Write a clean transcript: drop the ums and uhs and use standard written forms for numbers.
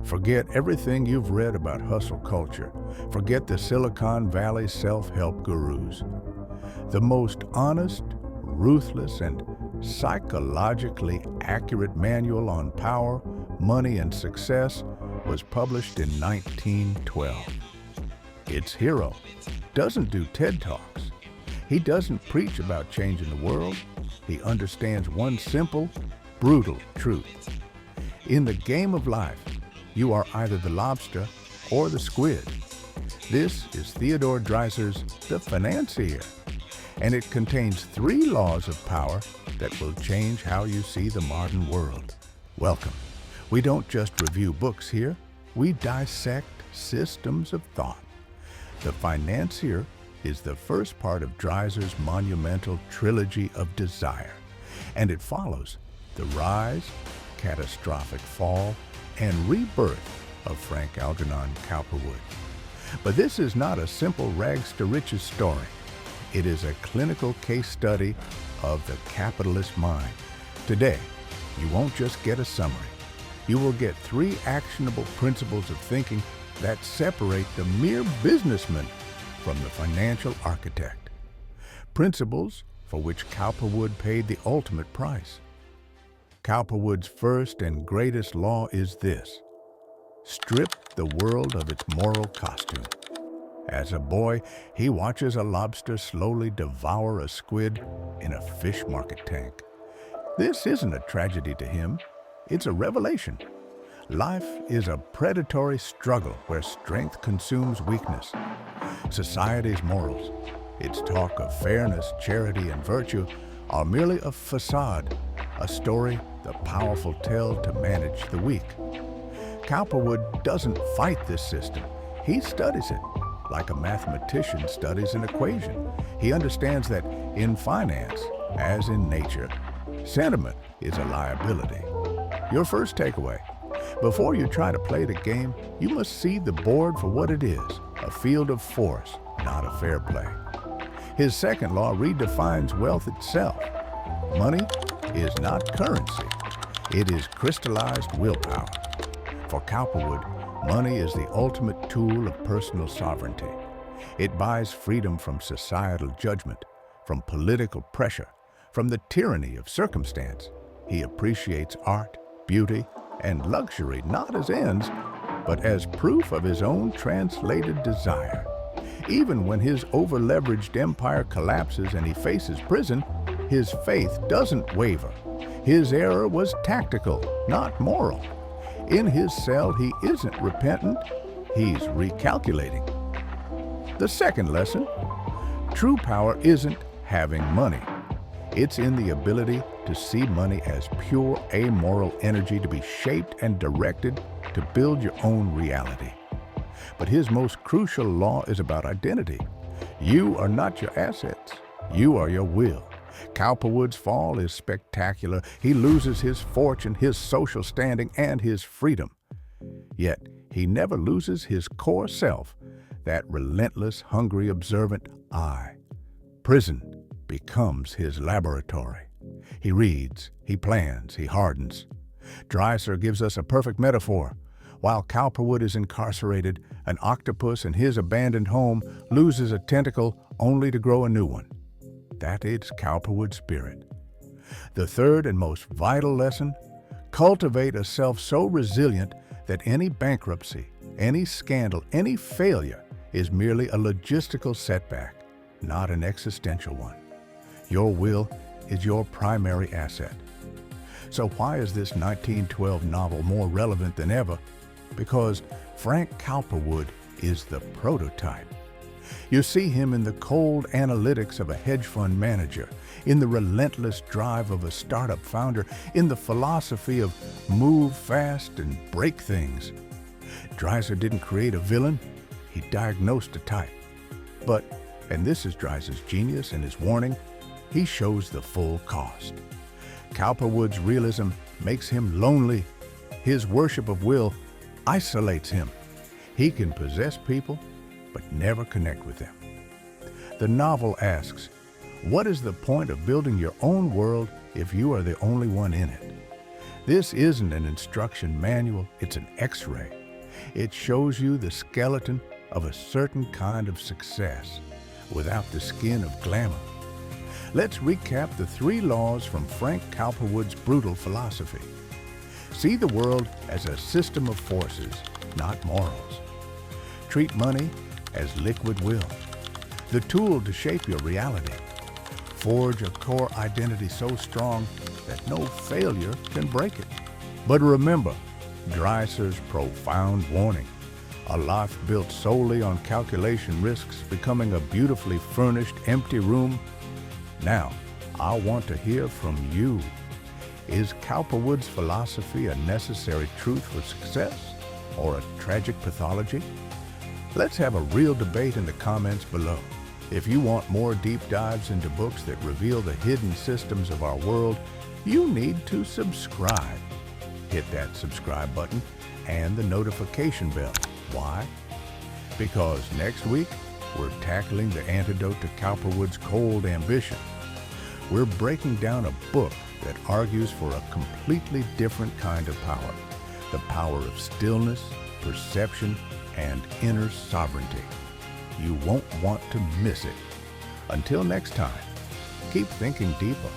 Forget everything you've read about hustle culture. Forget the Silicon Valley self-help gurus. The most honest, ruthless, and psychologically accurate manual on power, money, and success was published in 1912. Its hero doesn't do TED Talks. He doesn't preach about changing the world. He understands one simple, brutal truth. In the game of life, you are either the lobster or the squid. This is Theodore Dreiser's The Financier, and it contains 3 laws of power that will change how you see the modern world. Welcome. We don't just review books here, we dissect systems of thought. The Financier is the first part of Dreiser's monumental trilogy of desire, and it follows the rise, catastrophic fall, and rebirth of Frank Cowperwood. But this is not a simple rags-to-riches story. It is a clinical case study of the capitalist mind. Today, you won't just get a summary. You will get 3 actionable principles of thinking that separate the mere businessman from the financial architect. Principles for which Cowperwood paid the ultimate price. Cowperwood's first and greatest law is this: strip the world of its moral costume. As a boy, he watches a lobster slowly devour a squid in a fish market tank. This isn't a tragedy to him, it's a revelation. Life is a predatory struggle where strength consumes weakness. Society's morals, its talk of fairness, charity, and virtue, are merely a facade, a story the powerful tell to manage the weak. Cowperwood doesn't fight this system. He studies it, like a mathematician studies an equation. He understands that in finance, as in nature, sentiment is a liability. Your first takeaway: before you try to play the game, you must see the board for what it is, a field of force, not a fair play. His second law redefines wealth itself. Money is not currency. It is crystallized willpower. For Cowperwood, money is the ultimate tool of personal sovereignty. It buys freedom from societal judgment, from political pressure, from the tyranny of circumstance. He appreciates art, beauty, and luxury not as ends, but as proof of his own translated desire. Even when his over-leveraged empire collapses and he faces prison, his faith doesn't waver. His error was tactical, not moral. In his cell, he isn't repentant, he's recalculating. The second lesson: true power isn't having money. It's in the ability to see money as pure, amoral energy to be shaped and directed to build your own reality. But his most crucial law is about identity. You are not your assets. You are your will. Cowperwood's fall is spectacular. He loses his fortune, his social standing, and his freedom. Yet, he never loses his core self, that relentless, hungry, observant I. Prison becomes his laboratory. He reads, he plans, he hardens. Dreiser gives us a perfect metaphor. While Cowperwood is incarcerated, an octopus in his abandoned home loses a tentacle only to grow a new one. That is Cowperwood's spirit. The third and most vital lesson: cultivate a self so resilient that any bankruptcy, any scandal, any failure is merely a logistical setback, not an existential one. Your will is your primary asset. So why is this 1912 novel more relevant than ever? Because Frank Cowperwood is the prototype. You see him in the cold analytics of a hedge fund manager, in the relentless drive of a startup founder, in the philosophy of move fast and break things. Dreiser didn't create a villain, he diagnosed a type. But, and this is Dreiser's genius and his warning, he shows the full cost. Cowperwood's realism makes him lonely. His worship of will isolates him. He can possess people, but never connect with them. The novel asks, what is the point of building your own world if you are the only one in it? This isn't an instruction manual, it's an X-ray. It shows you the skeleton of a certain kind of success without the skin of glamour. Let's recap the 3 laws from Frank Cowperwood's brutal philosophy. See the world as a system of forces, not morals. Treat money as liquid will, the tool to shape your reality. Forge a core identity so strong that no failure can break it. But remember Dreiser's profound warning. A life built solely on calculation risks becoming a beautifully furnished empty room. Now, I want to hear from you. Is Cowperwood's philosophy a necessary truth for success or a tragic pathology? Let's have a real debate in the comments below. If you want more deep dives into books that reveal the hidden systems of our world, you need to subscribe. Hit that subscribe button and the notification bell. Why? Because next week, we're tackling the antidote to Cowperwood's cold ambition. We're breaking down a book that argues for a completely different kind of power, the power of stillness, perception, and inner sovereignty. You won't want to miss it. Until next time, keep thinking deeper.